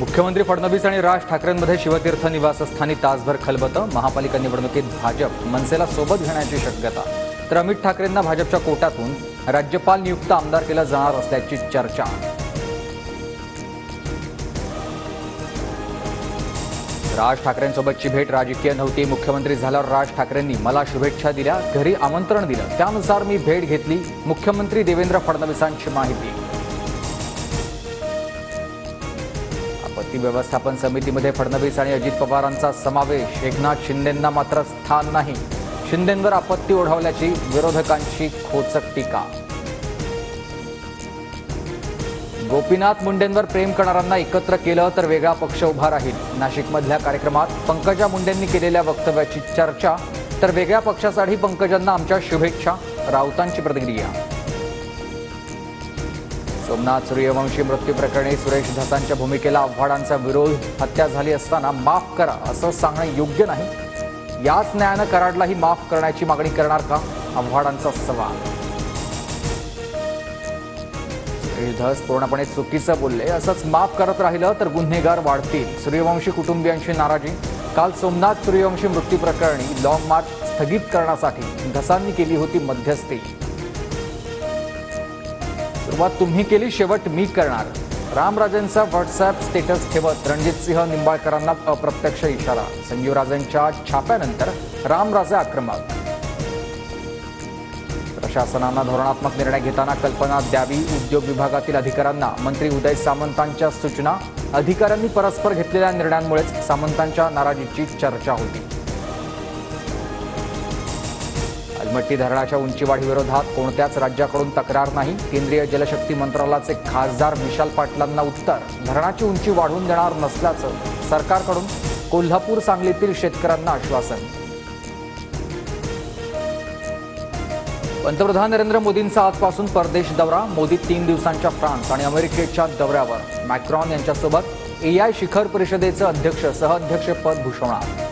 मुख्यमंत्री फडणवीस आणि राज ठाकरेंमध्ये शिवतीर्थ निवासस्थानी तासभर खलबतं। महापालिका निवडणुकीत भाजप मनसेला सोबत घेण्याची शक्यता। तर अमित ठाकरेंना भाजपच्या कोट्यातून राज्यपाल नियुक्त आमदार केलं जाणार असल्याची चर्चा। राज ठाकरेंसोबतची भेट राजकीय नव्हती। मुख्यमंत्री झाल्यावर राज ठाकरेंनी मला शुभेच्छा दिल्या, घरी आमंत्रण दिलं, त्यानुसार मी भेट घेतली। मुख्यमंत्री देवेंद्र फडणवीसांची माहिती। आपत्ती व्यवस्थापन समितीमध्ये फडणवीस आणि अजित पवारांचा समावेश। एकनाथ शिंदेंना मात्र स्थान नाही। शिंदेंवर आपत्ती ओढवल्याची विरोधकांची खोचक टीका। गोपीनाथ मुंडेंवर प्रेम करणाऱ्यांना एकत्र केलं तर वेगळा पक्ष उभा राहील। नाशिकमधल्या कार्यक्रमात पंकजा मुंडेंनी केलेल्या वक्तव्याची चर्चा। तर वेगळ्या पक्षासाठी पंकजांना आमच्या शुभेच्छा, राऊतांची प्रतिक्रिया। सोमनाथ सूर्यवंशी मृत्यू प्रकरणी सुरेश धसांच्या भूमिकेला आव्हाडांचा विरोध। हत्या झाली असताना माफ करा असं सांगणं योग्य नाही। याच न्यायानं कराडलाही माफ करण्याची मागणी करणार का, आव्हाडांचा सवाल। सुरेश धस पूर्णपणे चुकीचं बोलले, असंच माफ करत राहिलं तर गुन्हेगार वाढतील। सूर्यवंशी कुटुंबियांची नाराजी। काल सोमनाथ सूर्यवंशी मृत्यू प्रकरणी लॉंग मार्च स्थगित करण्यासाठी धसांनी केली होती मध्यस्थी। सुरुवात तुम्ही केली, शेवट मी करणार। रामराजेंचा व्हॉट्सअप स्टेटस ठेवत रणजितसिंह निंबाळकरांना अप्रत्यक्ष इशारा। संजीव राजेंच्या छाप्यानंतर रामराजे आक्रमक। प्रशासनानं धोरणात्मक निर्णय घेताना कल्पना द्यावी। उद्योग विभागातील अधिकाऱ्यांना मंत्री उदय सामंतांच्या सूचना। अधिकाऱ्यांनी परस्पर घेतलेल्या निर्णयांमुळेच सामंतांच्या नाराजीची चर्चा होती। अलमट्टी धरणाच्या उंचीवाढीविरोधात कोणत्याच राज्याकडून तक्रार नाही। केंद्रीय जलशक्ती मंत्रालयाचे खासदार विशाल पाटलांना उत्तर। धरणाची उंची वाढवून देणार नसल्याचं सरकारकडून। कोल्हापूर सांगलीतील शेतकऱ्यांना आश्वासन। पंतप्रधान नरेंद्र मोदींचा आजपासून परदेश दौरा। मोदी 3 दिवसांच्या फ्रान्स आणि अमेरिकेच्या दौऱ्यावर। मॅक्रॉन यांच्यासोबत AI शिखर परिषदेचं अध्यक्ष सहअध्यक्षपद भूषवणार।